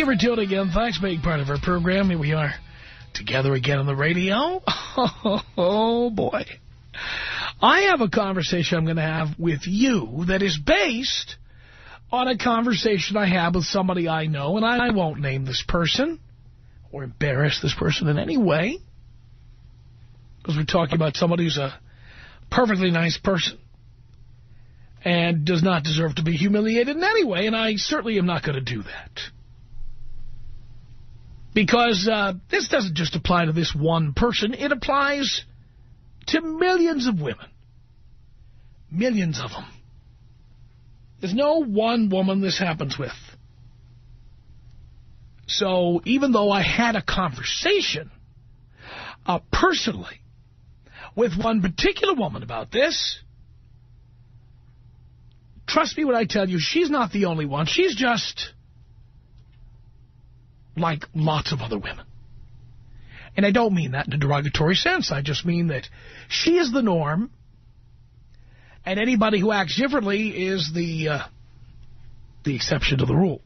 you for tuning in. Thanks for being part of our program. Here we are together again on the radio. Oh, boy. I have a conversation I'm going to have with you that is based on a conversation I had with somebody I know, and I won't name this person or embarrass this person in any way, because we're talking about somebody who's a perfectly nice person and does not deserve to be humiliated in any way, and I certainly am not going to do that. Because this doesn't just apply to this one person, it applies to millions of women. Millions of them. There's no one woman this happens with. So even though I had a conversation personally with one particular woman about this, trust me when I tell you, she's not the only one. She's just like lots of other women. And I don't mean that in a derogatory sense. I just mean that she is the norm, and anybody who acts differently is the exception to the rule.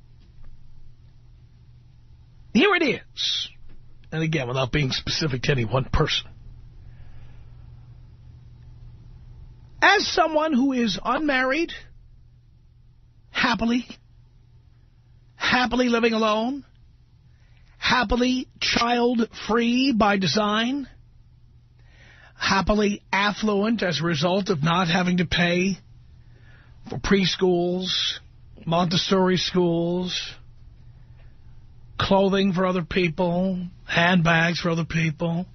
Here it is. And again, without being specific to any one person. As someone who is unmarried, happily living alone, happily child-free by design, happily affluent as a result of not having to pay for preschools, Montessori schools, clothing for other people, handbags for other people,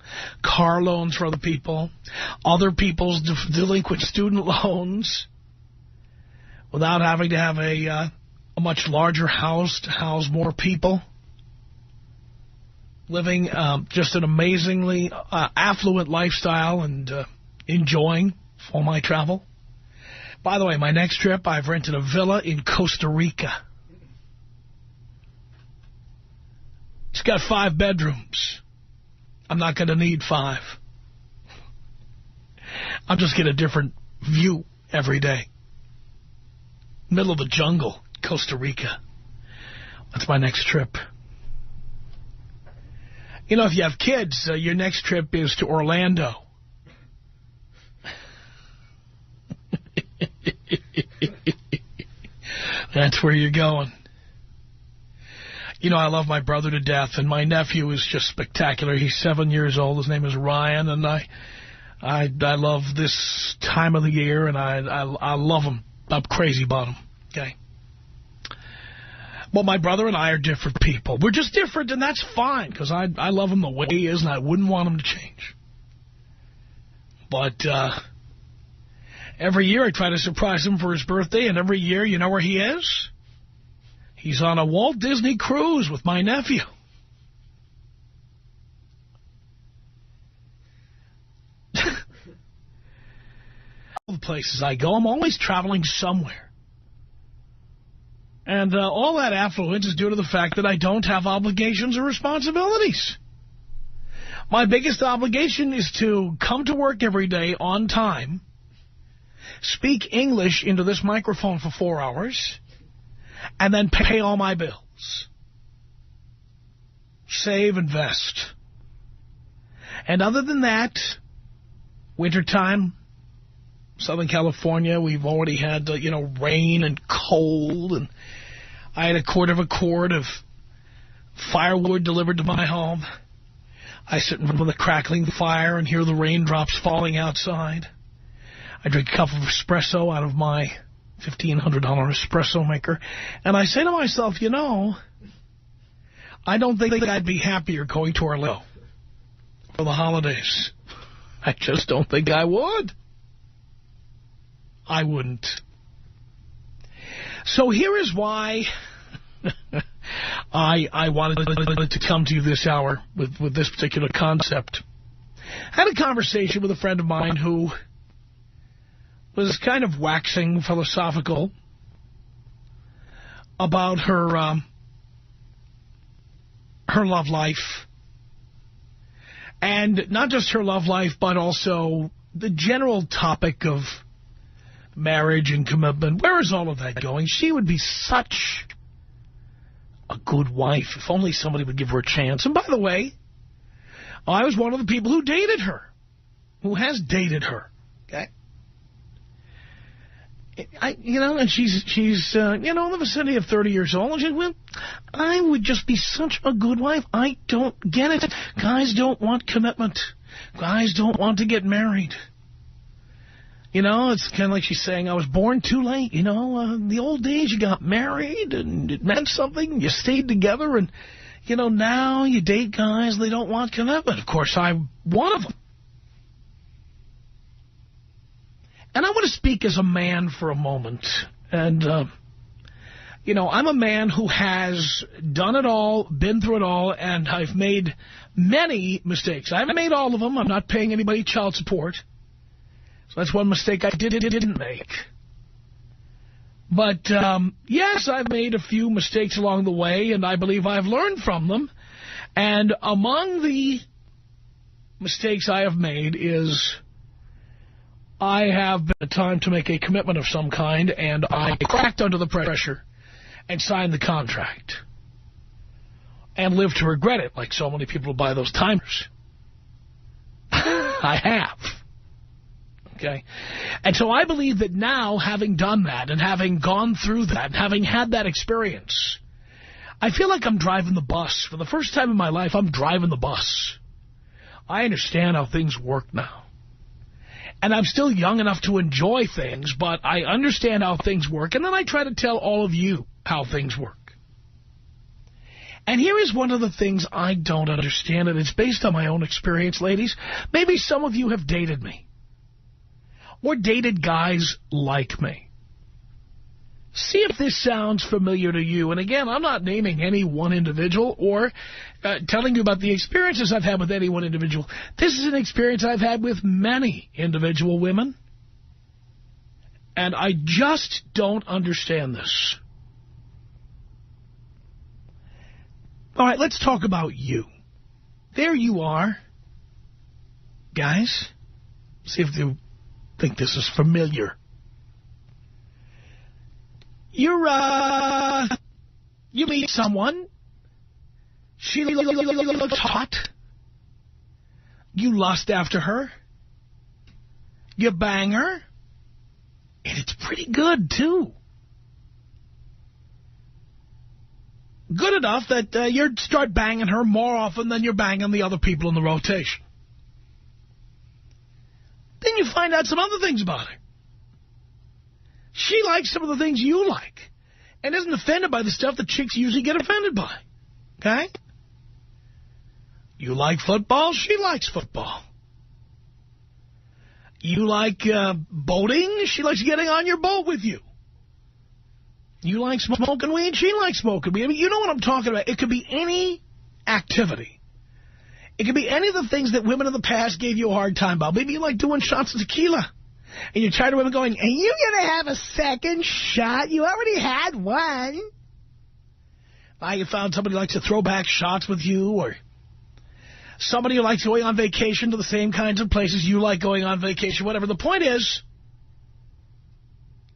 car loans for other people's delinquent student loans, without having to have a much larger house to house more people, living just an amazingly affluent lifestyle and enjoying all my travel. By the way, my next trip, I've rented a villa in Costa Rica. It's got 5 bedrooms. I'm not going to need 5. I'll just get a different view every day. Middle of the jungle, Costa Rica. That's my next trip. You know, if you have kids, your next trip is to Orlando. That's where you're going. You know, I love my brother to death, and my nephew is just spectacular. He's 7 years old. His name is Ryan, and I love this time of the year, and I love him. I'm crazy about him, okay? Well, my brother and I are different people. We're just different, and that's fine, because I love him the way he is, and I wouldn't want him to change. But every year I try to surprise him for his birthday, and every year, you know where he is? He's on a Walt Disney cruise with my nephew. All the places I go, I'm always traveling somewhere. And all that affluence is due to the fact that I don't have obligations or responsibilities. My biggest obligation is to come to work every day on time, speak English into this microphone for 4 hours, and then pay all my bills. Save, invest. And other than that, wintertime, Southern California, we've already had, rain and cold, and I had a quarter of a cord of firewood delivered to my home. I sit in front of the crackling fire and hear the raindrops falling outside. I drink a cup of espresso out of my $1,500 espresso maker, and I say to myself, I don't think I'd be happier going to Orlando for the holidays. I just don't think I would. I wouldn't. So here is why I wanted to come to you this hour with this particular concept. I had a conversation with a friend of mine who was kind of waxing philosophical about her love life. And not just her love life, but also the general topic of marriage and commitment. Where is all of that going? She would be such a good wife. If only somebody would give her a chance. And by the way, I was one of the people who dated her, who has dated her. Okay. And she's in the vicinity of 30 years old. And she went, I would just be such a good wife. I don't get it. Guys don't want commitment. Guys don't want to get married. It's kind of like she's saying, I was born too late. The old days you got married and it meant something. You stayed together and, now you date guys, they don't want commitment. Of course, I'm one of them. And I want to speak as a man for a moment. And, I'm a man who has done it all, been through it all, and I've made many mistakes. I haven't made all of them. I'm not paying anybody child support. So that's one mistake I didn't make. But, yes, I've made a few mistakes along the way, and I believe I've learned from them. And among the mistakes I have made is I have been time to make a commitment of some kind, and I cracked under the pressure and signed the contract. And lived to regret it, like so many people who buy those timers. I have. Okay. And so I believe that now, having done that and having gone through that and having had that experience, I feel like I'm driving the bus. For the first time in my life, I'm driving the bus. I understand how things work now. And I'm still young enough to enjoy things, but I understand how things work. And then I try to tell all of you how things work. And here is one of the things I don't understand, and it's based on my own experience, ladies. Maybe some of you have dated me. Or dated guys like me. See if this sounds familiar to you. And again, I'm not naming any one individual or telling you about the experiences I've had with any one individual. This is an experience I've had with many individual women. And I just don't understand this. All right, let's talk about you. There you are. Guys, see if you think this is familiar. You meet someone. She looks hot. You lust after her. You bang her. And it's pretty good, too. Good enough that you start banging her more often than you're banging the other people in the rotation. Then you find out some other things about her. She likes some of the things you like and isn't offended by the stuff that chicks usually get offended by. Okay? You like football, she likes football. You like boating, she likes getting on your boat with you. You like smoking weed, she likes smoking weed. I mean, you know what I'm talking about. It could be any activity. It could be any of the things that women in the past gave you a hard time about. Maybe you like doing shots of tequila. And you're tired of women going, are you going to have a second shot? You already had one. Now you found somebody who likes to throw back shots with you, or somebody who likes going on vacation to the same kinds of places you like going on vacation, whatever. The point is,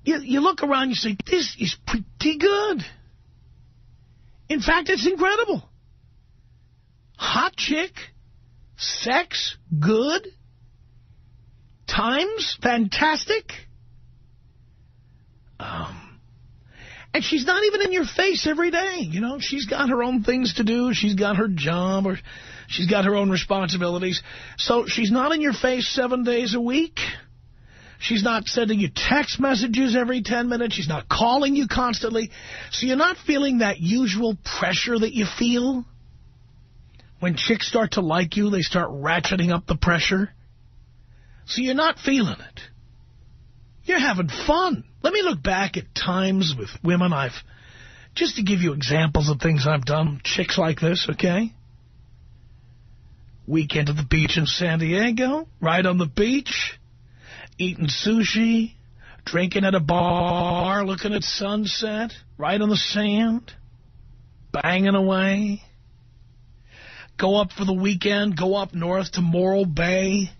you look around, you say, this is pretty good. In fact, it's incredible. Hot chick, sex, good, times, fantastic. And she's not even in your face every day. You know, she's got her own things to do. She's got her job, or she's got her own responsibilities. So she's not in your face 7 days a week. She's not sending you text messages every 10 minutes. She's not calling you constantly. So you're not feeling that usual pressure that you feel. When chicks start to like you, they start ratcheting up the pressure. So you're not feeling it. You're having fun. Let me look back at times with women just to give you examples of things I've done, chicks like this, okay? Weekend at the beach in San Diego, right on the beach, eating sushi, drinking at a bar, looking at sunset, right on the sand, banging away. Go up for the weekend, go up north to Morro Bay,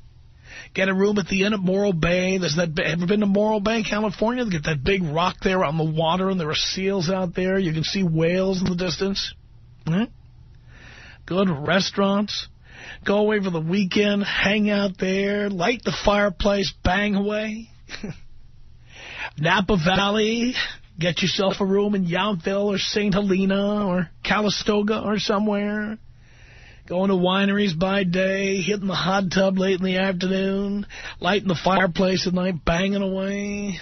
Get a room at the Inn at Morro Bay. Ever been to Morro Bay, California? They get that big rock there on the water, and there are seals out there. You can see whales in the distance. Good restaurants. Go away for the weekend, hang out there, light the fireplace, bang away. Napa Valley, get yourself a room in Yountville or St. Helena or Calistoga or somewhere. Going to wineries by day, hitting the hot tub late in the afternoon, lighting the fireplace at night, banging away.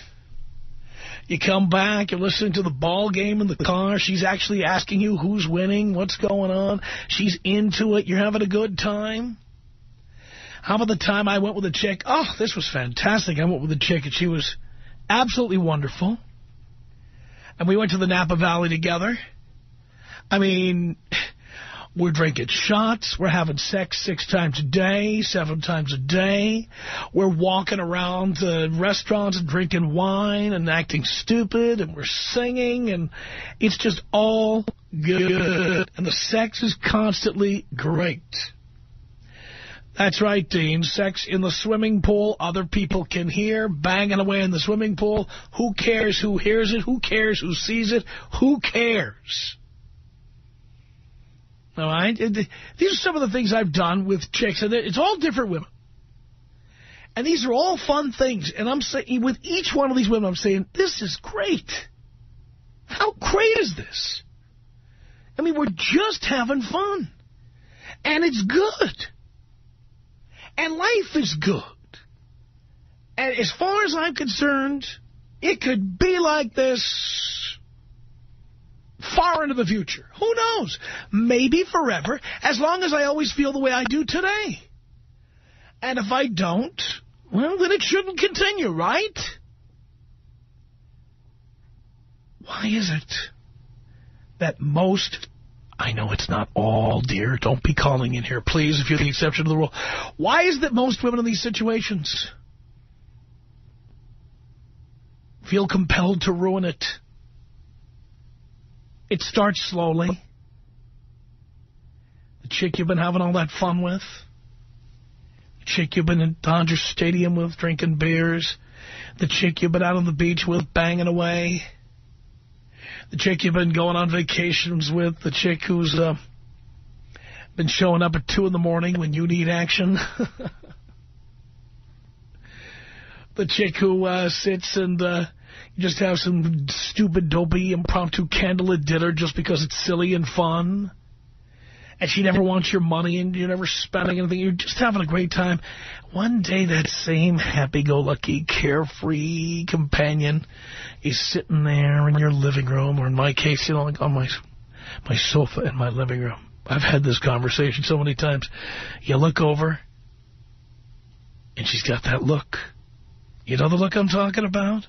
You come back, you're listening to the ball game in the car. She's actually asking you who's winning, what's going on. She's into it. You're having a good time. How about the time I went with a chick? Oh, this was fantastic. I went with a chick, and she was absolutely wonderful. And we went to the Napa Valley together. I mean, we're drinking shots. We're having sex 6 times a day, 7 times a day. We're walking around the restaurants and drinking wine and acting stupid, and we're singing, and it's just all good. And the sex is constantly great. That's right, Dean. Sex in the swimming pool. Other people can hear, banging away in the swimming pool. Who cares who hears it? Who cares who sees it? Who cares? All right? These are some of the things I've done with chicks. And it's all different women. And these are all fun things. And I'm saying, with each one of these women, I'm saying, this is great. How great is this? I mean, we're just having fun. And it's good. And life is good. And as far as I'm concerned, it could be like this far into the future. Who knows? Maybe forever, as long as I always feel the way I do today. And if I don't, well, then it shouldn't continue, right? Why is it that most... I know it's not all, dear. Don't be calling in here, please, if you're the exception to the rule. Why is it that most women in these situations feel compelled to ruin it? It starts slowly. The chick you've been having all that fun with. The chick you've been in Dodger Stadium with, drinking beers. The chick you've been out on the beach with, banging away. The chick you've been going on vacations with. The chick who's been showing up at 2 in the morning when you need action. The chick who sits and you just have some stupid, dopey, impromptu candlelit dinner just because it's silly and fun. And she never wants your money and you're never spending anything. You're just having a great time. One day that same happy-go-lucky, carefree companion is sitting there in your living room, or in my case, you know, like on my sofa in my living room. I've had this conversation so many times. You look over, and she's got that look. You know the look I'm talking about?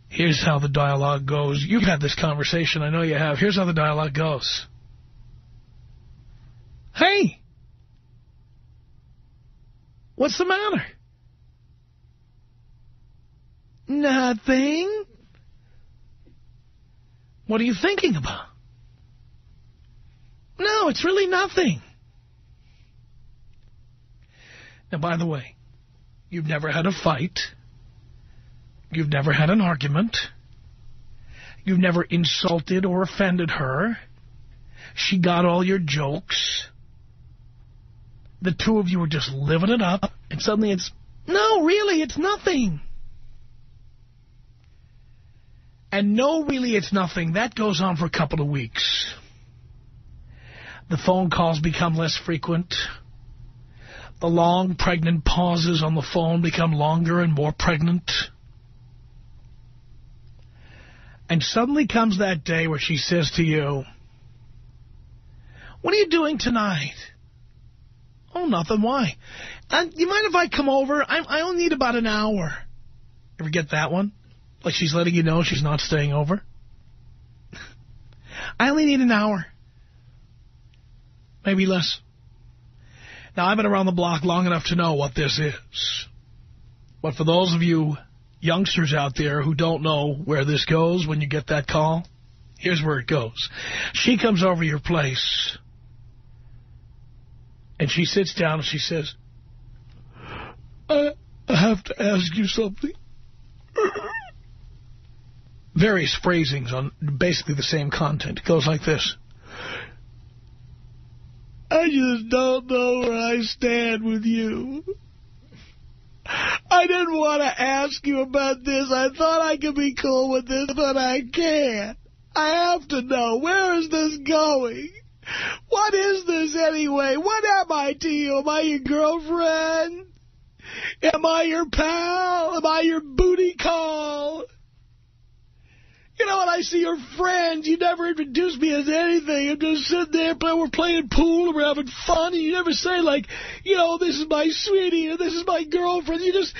Here's how the dialogue goes. You've had this conversation. I know you have. Here's how the dialogue goes. Hey, what's the matter? Nothing. What are you thinking about? No, it's really nothing. Now, by the way, you've never had a fight. You've never had an argument. You've never insulted or offended her. She got all your jokes. The two of you were just living it up, and suddenly it's, no, really, it's nothing. And no, really, it's nothing. That goes on for a couple of weeks. The phone calls become less frequent. The long, pregnant pauses on the phone become longer and more pregnant. And suddenly comes that day where she says to you, what are you doing tonight? Oh, nothing. Why? You mind if I come over? I only need about an hour. Ever get that one? Like she's letting you know she's not staying over? I only need an hour. Maybe less. Now, I've been around the block long enough to know what this is. But for those of you youngsters out there who don't know where this goes when you get that call, here's where it goes. She comes over to your place And she sits down and she says, I have to ask you something. Various phrasings on basically the same content. It goes like this. I just don't know where I stand with you. I didn't want to ask you about this. I thought I could be cool with this, but I can't. I have to know. Where is this going? What is this anyway? What am I to you? Am I your girlfriend? Am I your pal? Am I your booty call? You know, when I see your friends, you never introduce me as anything. I'm just sitting there, we're playing pool, and we're having fun, and you never say, like, you know, this is my sweetie, or this is my girlfriend. You just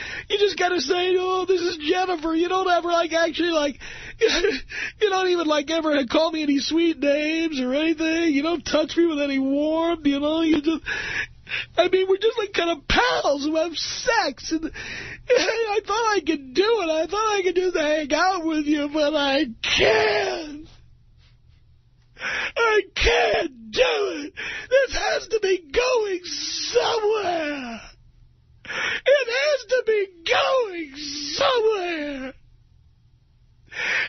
gotta say, oh, this is Jennifer. You don't ever, like, actually, like, you don't even, like, ever call me any sweet names or anything. You don't touch me with any warmth, you know. You just... I mean, we're just like kind of pals who have sex. And I thought I could do it. I thought I could just hang out with you, but I can't. I can't do it. This has to be going somewhere. It has to be going somewhere.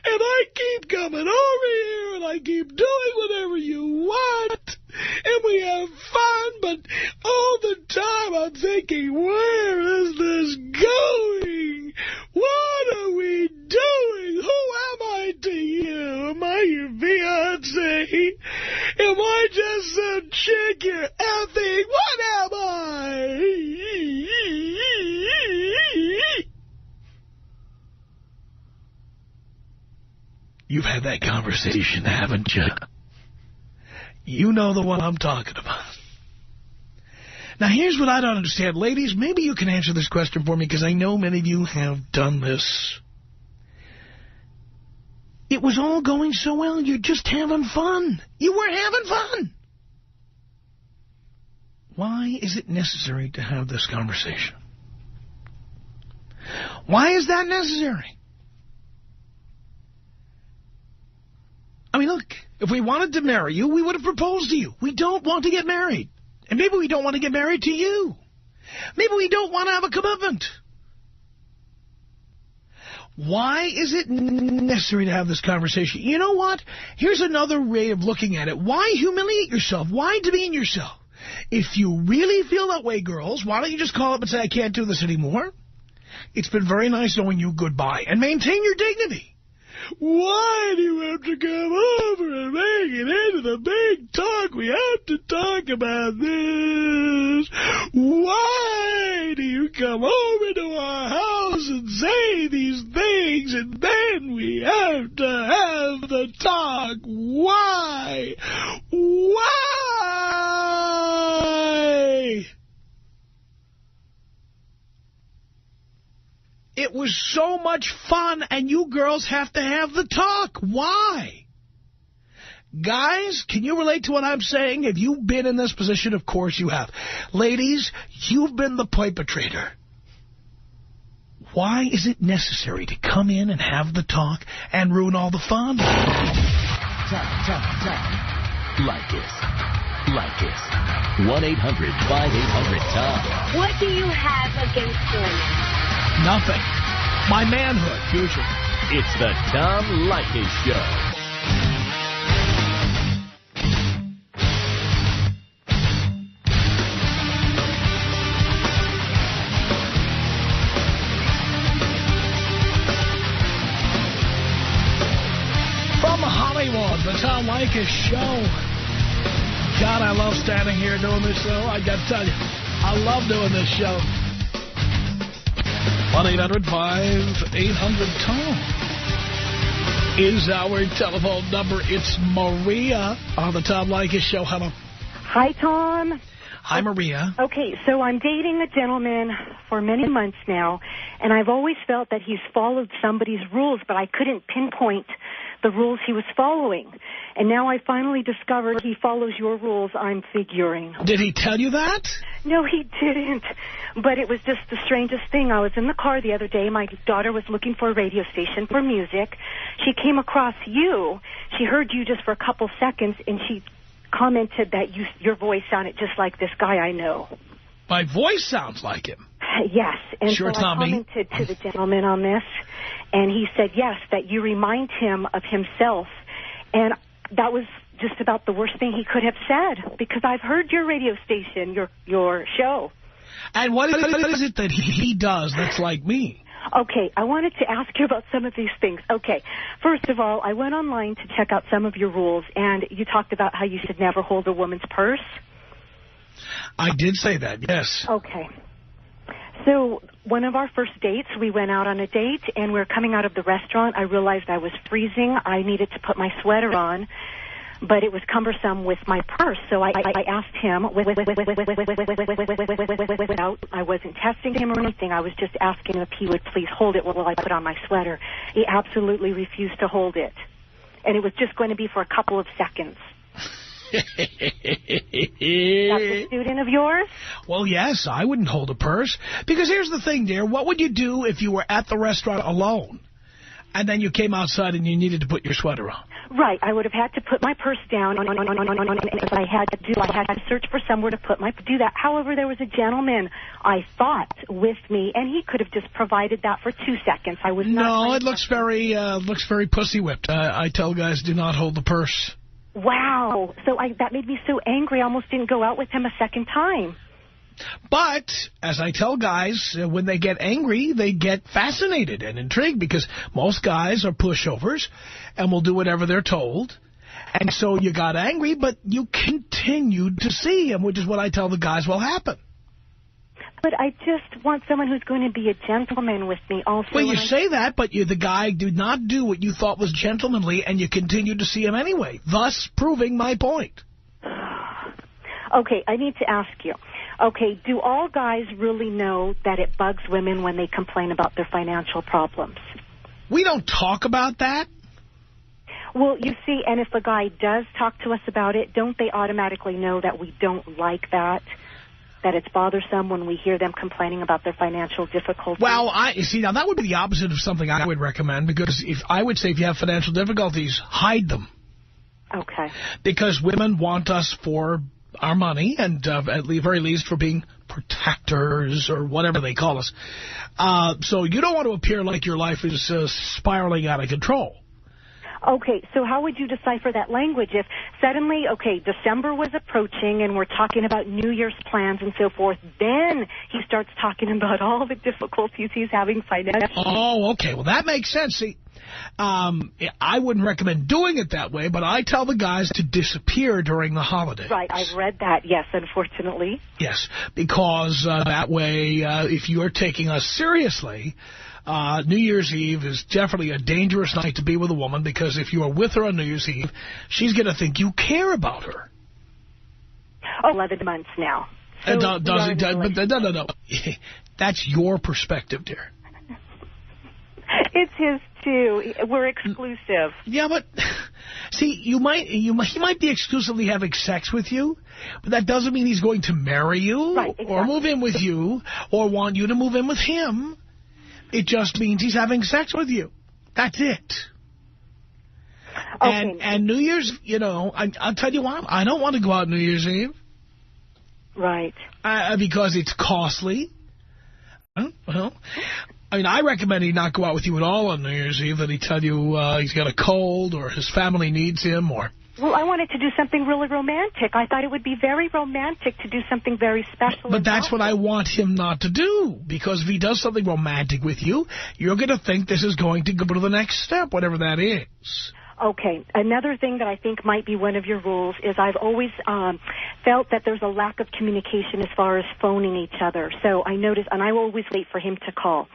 And I keep coming over here, and I keep doing whatever you want. And we have fun, but all the time I'm thinking, where is this going? What are we doing? Who am I to you? Am I your fiancé? Am I just some chick you're effing? What am I? You've had that conversation, haven't you? You know the one I'm talking about. Now, here's what I don't understand. Ladies, maybe you can answer this question for me, because I know many of you have done this. It was all going so well. You're just having fun. You were having fun. Why is it necessary to have this conversation? Why is that necessary? I mean, look, if we wanted to marry you, we would have proposed to you. We don't want to get married. And maybe we don't want to get married to you. Maybe we don't want to have a commitment. Why is it necessary to have this conversation? You know what? Here's another way of looking at it. Why humiliate yourself? Why demean yourself? If you really feel that way, girls, why don't you just call up and say, I can't do this anymore? It's been very nice knowing you goodbye. And maintain your dignity. Why do you have to come over and make it into the big talk? We have to talk about this. Why do you come over to our house and say these things, and then we have to have the talk? Why? Why? It was so much fun, and you girls have to have the talk. Why? Guys, can you relate to what I'm saying? Have you been in this position? Of course you have. Ladies, you've been the perpetrator. Why is it necessary to come in and have the talk and ruin all the fun? Leykis. 1-800-5800-TOM. What do you have against women? Nothing. My manhood, usually. It's the Tom Leykis Show. From Hollywood, the Tom Leykis Show. God, I love standing here doing this show. I got to tell you, I love doing this show. 1-800-5800-TOM is our telephone number. It's Maria on the Tom Leykis Show. Hello. Hi, Tom. Hi, Maria. Okay, so I'm dating a gentleman for many months now, and I've always felt that he's followed somebody's rules, but I couldn't pinpoint the rules he was following. And now I finally discovered he follows your rules, I'm figuring. Did he tell you that? No, he didn't. But it was just the strangest thing. I was in the car the other day. My daughter was looking for a radio station for music. She came across you. She heard you just for a couple seconds, and she commented that your voice sounded just like this guy I know. My voice sounds like him. Yes. And sure, so Tommy. I commented to the gentleman on this, and he said, yes, that you remind him of himself. And that was just about the worst thing he could have said, because I've heard your radio station, your show. And what is it that he does that's like me? Okay, I wanted to ask you about some of these things. Okay, first of all, I went online to check out some of your rules, and you talked about how you should never hold a woman's purse. I did say that, yes. Okay. So one of our first dates, we went out on a date, and we were coming out of the restaurant. I realized I was freezing. I needed to put my sweater on, but it was cumbersome with my purse. So I asked him, I wasn't testing him or anything. I was just asking if he would please hold it while I put on my sweater. He absolutely refused to hold it. And it was just going to be for a couple of seconds. That's a student of yours? Well, yes, I wouldn't hold a purse. Because here's the thing, dear. What would you do if you were at the restaurant alone, and then you came outside and you needed to put your sweater on? Right. I would have had to put my purse down. And I had to search for somewhere to do that. However, there was a gentleman, I thought, with me, and he could have just provided that for 2 seconds. I was not. No, it looks very pussy whipped. I tell guys, do not hold the purse. Wow. So that made me so angry. I almost didn't go out with him a second time. But, as I tell guys, when they get angry, they get fascinated and intrigued, because most guys are pushovers and will do whatever they're told. And so you got angry, but you continued to see him, which is what I tell the guys will happen. But I just want someone who's going to be a gentleman with me also. Well, you say that, but the guy did not do what you thought was gentlemanly, and you continued to see him anyway, thus proving my point. Okay, I need to ask you. Okay, do all guys really know that it bugs women when they complain about their financial problems? We don't talk about that. Well, you see, and if a guy does talk to us about it, don't they automatically know that we don't like that? That it's bothersome when we hear them complaining about their financial difficulties? Well, now that would be the opposite of something I would recommend, because I would say if you have financial difficulties, hide them. Okay. Because women want us for our money, and at the very least for being protectors or whatever they call us. So you don't want to appear like your life is spiraling out of control. Okay, so how would you decipher that language if suddenly, okay, December was approaching and we're talking about New Year's plans and so forth, then he starts talking about all the difficulties he's having financially? Oh, okay, well, that makes sense. See, I wouldn't recommend doing it that way, but I tell the guys to disappear during the holidays. Right, I've read that, yes, unfortunately. Yes, because that way, if you're taking us seriously, New Year's Eve is definitely a dangerous night to be with a woman, because if you are with her on New Year's Eve, she's going to think you care about her. 11 months now. So no. That's your perspective, dear. It's his, too. We're exclusive. Yeah, but, see, he might be exclusively having sex with you, but that doesn't mean he's going to marry you, right, exactly, or move in with you, or want you to move in with him. It just means he's having sex with you. That's it. Okay. And New Year's, I'll tell you what, I don't want to go out New Year's Eve. Right. Because it's costly. Well, I recommend he not go out with you at all on New Year's Eve, that he tell you he's got a cold or his family needs him or... Well, I wanted to do something really romantic. I thought it would be very romantic to do something very special. But that's what I want him not to do, because if he does something romantic with you, you're going to think this is going to go to the next step, whatever that is. Okay. Another thing that I think might be one of your rules is I've always felt that there's a lack of communication as far as phoning each other. So I notice, and I always wait for him to call.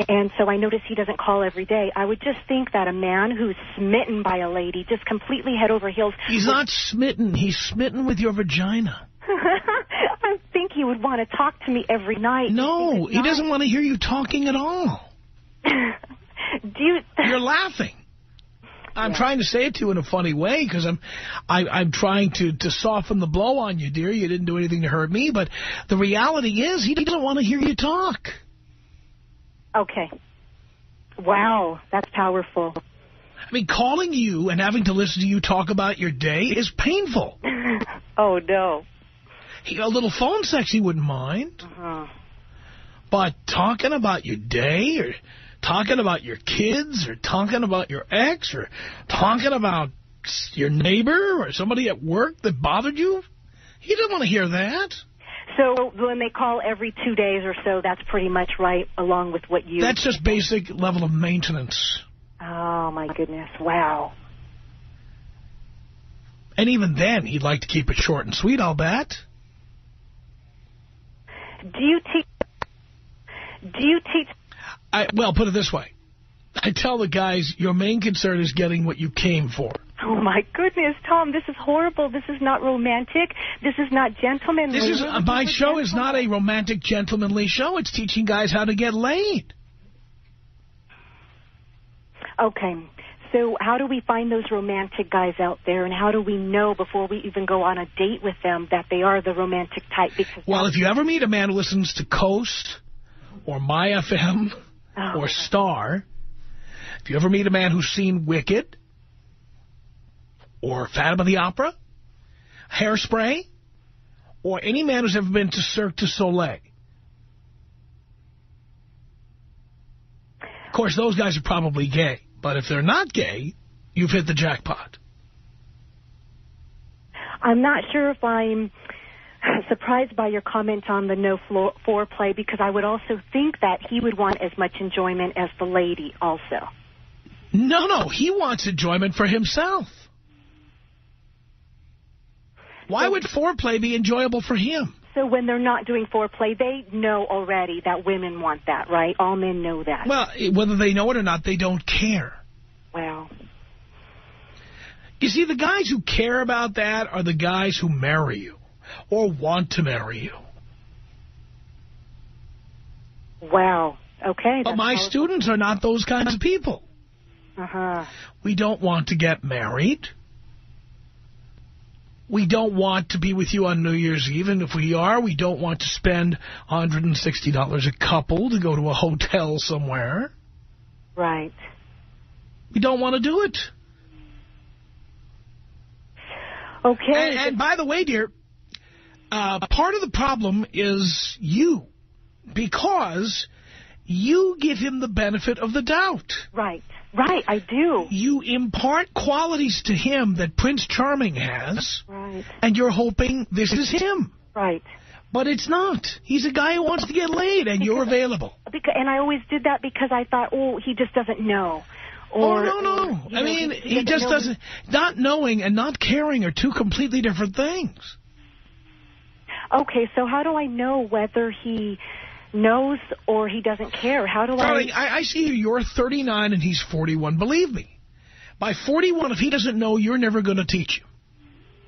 And so I notice he doesn't call every day. I would just think that a man who's smitten by a lady, just completely head over heels. He's not smitten. He's smitten with your vagina. I think he would want to talk to me every night. No, he doesn't want to hear you talking at all. You're laughing. I'm trying to say it to you in a funny way, because I'm trying to soften the blow on you, dear. You didn't do anything to hurt me, but the reality is he doesn't want to hear you talk. Okay. Wow, that's powerful. mean, calling you and having to listen to you talk about your day is painful. Oh, no. A little phone sex he wouldn't mind. But talking about your day or talking about your kids or talking about your ex or talking about your neighbor or somebody at work that bothered you, he didn't want to hear that. So when they call every 2 days or so, that's pretty much right along with what you... That's just basic level of maintenance. Oh, my goodness. Wow. And even then, he'd like to keep it short and sweet, I'll bet. Do you teach... Well, put it this way. I tell the guys, your main concern is getting what you came for. Oh, my goodness, Tom, this is horrible. This is not romantic. This is not gentlemanly. My show is not a romantic, gentlemanly show. It's teaching guys how to get laid. Okay, so how do we find those romantic guys out there, and how do we know before we even go on a date with them that they are the romantic type? Well, if you ever meet a man who listens to Coast or My FM or Star, if you ever meet a man who's seen Wicked or Phantom of the Opera, Hairspray, or any man who's ever been to Cirque du Soleil, of course, those guys are probably gay. But if they're not gay, you've hit the jackpot. I'm not sure if I'm surprised by your comment on the no foreplay, because I would also think that he would want as much enjoyment as the lady also. No, he wants enjoyment for himself. Why would foreplay be enjoyable for him? So when they're not doing foreplay, they know already that women want that, right? All men know that. Well, whether they know it or not, they don't care. Wow. You see, the guys who care about that are the guys who marry you or want to marry you. Wow. Okay. But my students are not those kinds of people. We don't want to get married. We don't want to be with you on New Year's Eve, and if we are, we don't want to spend $160 a couple to go to a hotel somewhere. Right. We don't want to do it. Okay. And by the way, dear, part of the problem is you, because you give him the benefit of the doubt. Right. Right, I do. You impart qualities to him that Prince Charming has, right, and you're hoping this is him. Right. But it's not. He's a guy who wants to get laid, and you're available. And I always did that because I thought, oh, he just doesn't know. Or, no. I mean, he just doesn't. Not knowing and not caring are two completely different things. Okay, so how do I know whether he knows or he doesn't care? How do Darling, I see you're 39 and he's 41. Believe me, by 41, if he doesn't know, you're never going to teach him.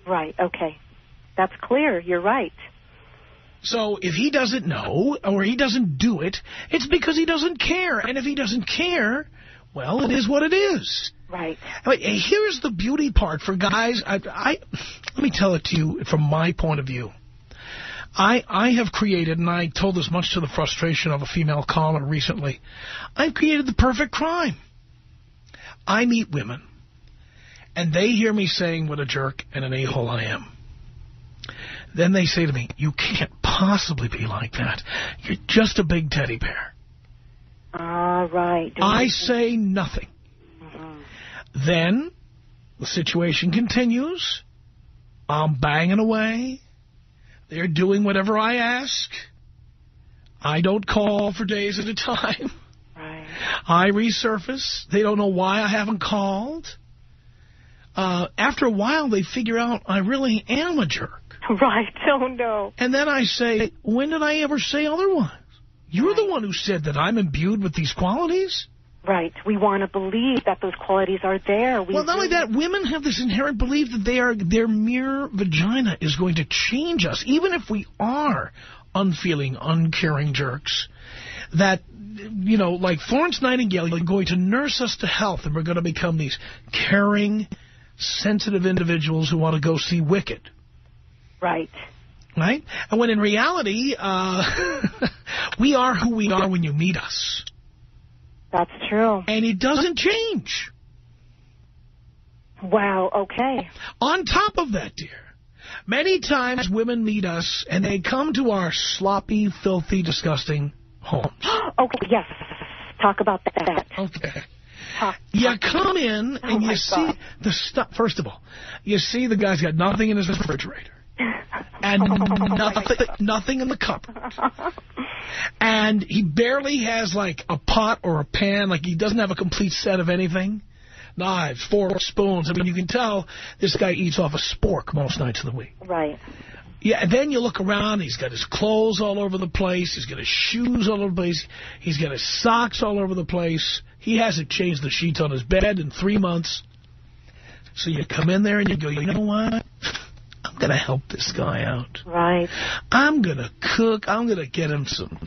Right, okay. That's clear. You're right. So if he doesn't know or he doesn't do it, it's because he doesn't care. And if he doesn't care, well, it is what it is. Right. Here's the beauty part for guys. Let me tell it to you from my point of view. I have created, and I told this much to the frustration of a female caller recently, I've created the perfect crime. I meet women, and they hear me saying what a jerk and an a-hole I am. Then they say to me, you can't possibly be like that. You're just a big teddy bear. Right. I say nothing. Then the situation continues. I'm banging away. They're doing whatever I ask. I don't call for days at a time. Right. I resurface. They don't know why I haven't called. After a while, they figure out I really am a jerk. Right. Oh, no. And then I say, when did I ever say otherwise? You're the one who said that I'm imbued with these qualities. Right. We want to believe that those qualities are there. Well, not only that, women have this inherent belief that their mere vagina is going to change us, even if we are unfeeling, uncaring jerks. That, you know, like Florence Nightingale, you're going to nurse us to health, and we're going to become these caring, sensitive individuals who want to go see Wicked. Right. Right? And when in reality, we are who we are when you meet us. That's true. And it doesn't change. Wow, okay. On top of that, dear, many times women meet us and they come to our sloppy, filthy, disgusting homes. Okay, yes. Talk about that. Okay. You come in and you see the stuff. First of all, you see the guy's got nothing in his refrigerator. And nothing in the cupboard. And he barely has, like, a pot or a pan. Like, he doesn't have a complete set of anything. Knives, forks, spoons. I mean, you can tell this guy eats off a spork most nights of the week. Right. Yeah, and then you look around. He's got his clothes all over the place. He's got his shoes all over the place. He's got his socks all over the place. He hasn't changed the sheets on his bed in 3 months. So you come in there and you go, you know what? I'm going to help this guy out. Right. I'm going to cook. I'm going to get him some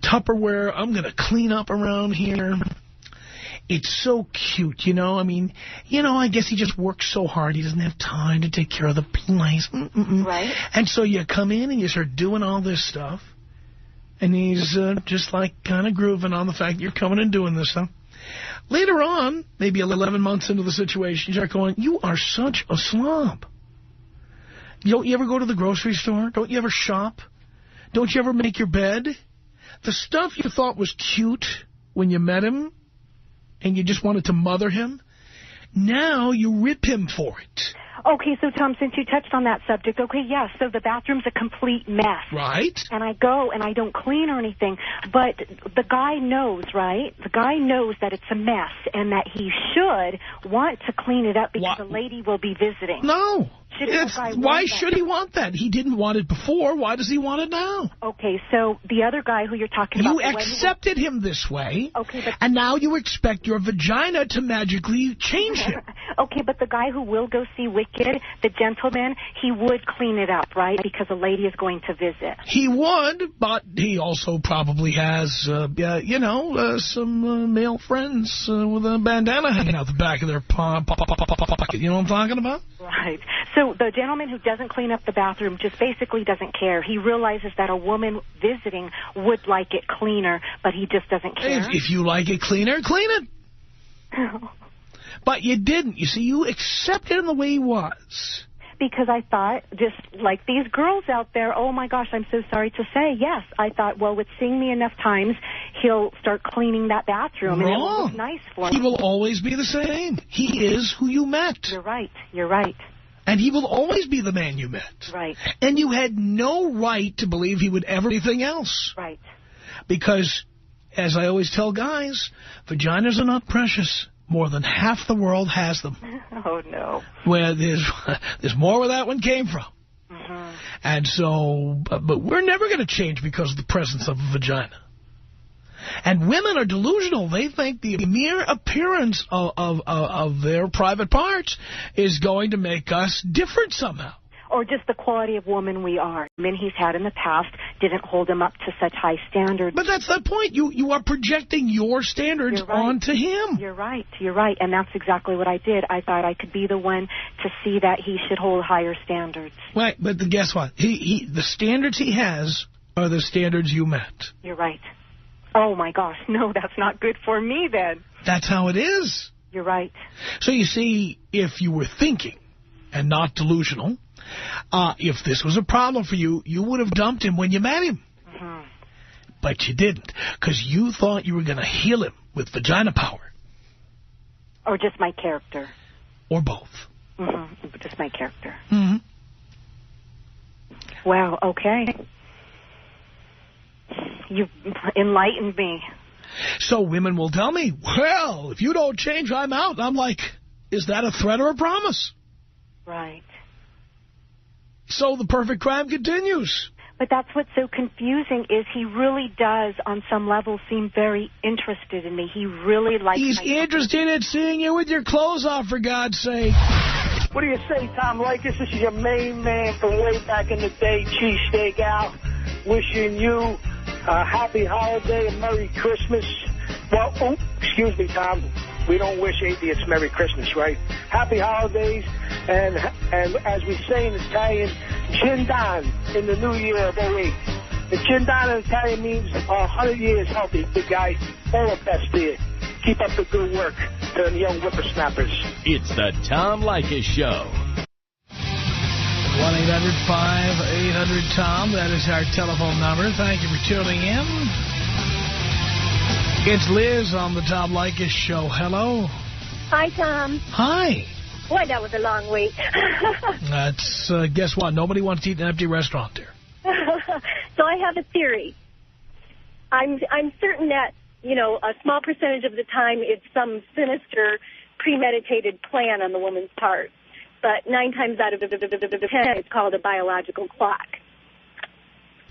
Tupperware. I'm going to clean up around here. It's so cute, you know. I mean, you know, I guess he just works so hard. He doesn't have time to take care of the place. Right. And so you come in and you start doing all this stuff. And he's just like kind of grooving on the fact that you're coming and doing this stuff. Later on, maybe 11 months into the situation, you start going, you are such a slob. Don't you ever go to the grocery store? Don't you ever shop? Don't you ever make your bed? The stuff you thought was cute when you met him and you just wanted to mother him, now you rip him for it. Okay, so, Tom, since you touched on that subject, okay, yes, so the bathroom's a complete mess. Right. And I go and I don't clean or anything, but the guy knows, right? The guy knows that it's a mess and that he should want to clean it up because a lady will be visiting. No. Why should he want that? He didn't want it before. Why does he want it now? Okay, so the other guy who you're talking about... You accepted him this way, okay, but and now you expect your vagina to magically change him. Okay, but the guy who will go see Wicked, the gentleman, he would clean it up, right? Because a lady is going to visit. He would, but he also probably has, some male friends with a bandana hanging out the back of their pocket. You know what I'm talking about? Right. So the gentleman who doesn't clean up the bathroom just basically doesn't care. He realizes that a woman visiting would like it cleaner, but he just doesn't care. If you like it cleaner, clean it. But you didn't. You see, you accepted him the way he was. Because I thought, just like these girls out there, oh, my gosh, I'm so sorry to say, yes. I thought, well, with seeing me enough times, he'll start cleaning that bathroom. Wrong. And it will look nice for him. He will always be the same. He is who you met. You're right. You're right. And he will always be the man you met. Right. And you had no right to believe he would ever be anything else. Right. Because, as I always tell guys, vaginas are not precious. More than half the world has them. Oh, no. Where there's more where that one came from. Mm-hmm. And so, but we're never going to change because of the presence of a vagina. And women are delusional. They think the mere appearance of their private parts is going to make us different somehow. Or just the quality of woman we are. Men he's had in the past didn't hold him up to such high standards. But that's the point. You are projecting your standards onto him. You're right. You're right. And that's exactly what I did. I thought I could be the one to see that he should hold higher standards. Right. But guess what? The standards he has are the standards you met. You're right. Oh, my gosh. No, that's not good for me then. That's how it is. You're right. So you see, if you were thinking and not delusional, if this was a problem for you, you would have dumped him when you met him. Mm-hmm. But you didn't, because you thought you were going to heal him with vagina power. Or just my character. Or both. Mm-hmm. Just my character. Mm-hmm. Wow, okay. You've enlightened me. So women will tell me, well, if you don't change, I'm out. I'm like, is that a threat or a promise? Right. So the perfect crime continues. But that's what's so confusing is he really does, on some level, seem very interested in me. He really likes me. He's interested in seeing you with your clothes off, for God's sake. What do you say, Tom Leykis? This is your main man from way back in the day, Cheesesteak Al, wishing you a happy holiday and Merry Christmas. Well, excuse me, Tom. We don't wish atheists Merry Christmas, right? Happy holidays, and as we say in Italian, Chindan in the new year of 08. The Chindan in Italian means 100 years healthy, big guy. All the best to you. Keep up the good work to the young whippersnappers. It's the Tom Leykis Show. 1-800-5800-TOM. That is our telephone number. Thank you for tuning in. It's Liz on the Tom Leykis Show. Hello. Hi, Tom. Hi. Boy, that was a long wait. That's, guess what? Nobody wants to eat in an empty restaurant there. So I have a theory. I'm certain that, you know, a small percentage of the time it's some sinister, premeditated plan on the woman's part. But 9 times out of 10, it's called a biological clock.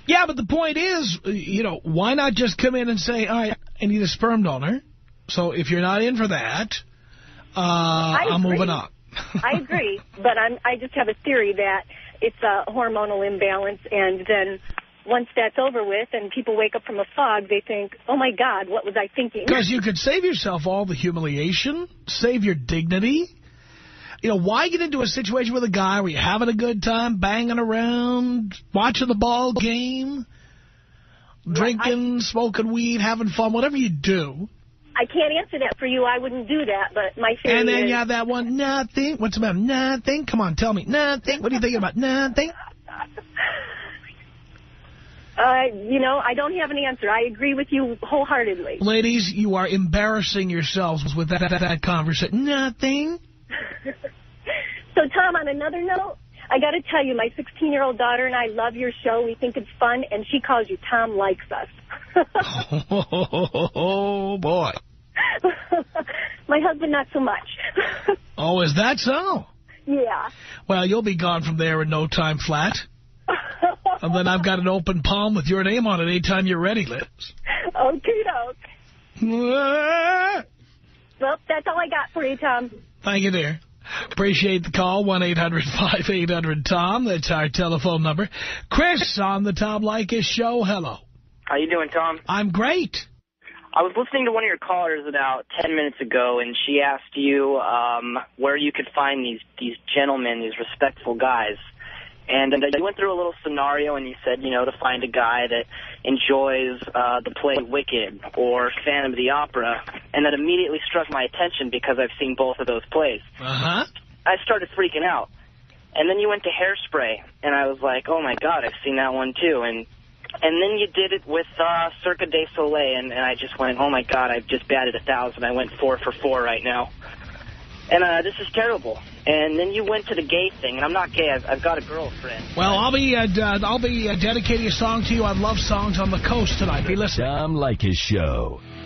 Yeah, but the point is, you know, why not just come in and say, all right, I need a sperm donor. So if you're not in for that, I'm moving on. I agree, but I just have a theory that it's a hormonal imbalance, and then once that's over with and people wake up from a fog, they think, oh, my God, what was I thinking? Because you could save yourself all the humiliation, save your dignity. You know, why get into a situation with a guy where you're having a good time, banging around, watching the ball game, drinking, smoking weed, having fun, whatever you do. I can't answer that for you. I wouldn't do that, but my theory And then is... you have that one, nothing. What's about nothing? Come on, tell me, nothing. What are you thinking about, nothing? You know, I don't have an answer. I agree with you wholeheartedly. Ladies, you are embarrassing yourselves with that conversation. Nothing. So, Tom, on another note, I got to tell you, my 16-year-old daughter and I love your show. We think it's fun, and she calls you Tom Likes Us. Oh, boy. My husband, not so much. Oh, is that so? Yeah. Well, you'll be gone from there in no time flat. And then I've got an open palm with your name on it anytime you're ready, Liz. Okie-doke. Well, that's all I got for you, Tom. Thank you, dear. Appreciate the call, 1-800-5800-TOM. That's our telephone number. Chris on the Tom Leykis Show. Hello. How you doing, Tom? I'm great. I was listening to one of your callers about 10 minutes ago, and she asked you where you could find these gentlemen, these respectful guys. And you went through a little scenario, and you said, you know, to find a guy that enjoys the play Wicked or Phantom of the Opera, and that immediately struck my attention because I've seen both of those plays. Uh-huh. I started freaking out. And then you went to Hairspray, and I was like, oh, my God, I've seen that one, too. And then you did it with Cirque du Soleil, and I just went, oh, my God, I've just batted 1,000. I went 4 for 4 right now. And this is terrible. And then you went to the gay thing, and I'm not gay. I've got a girlfriend. Well, I'll be dedicating a song to you on Love Songs on the Coast tonight. Be listening. Tom Leykis Show.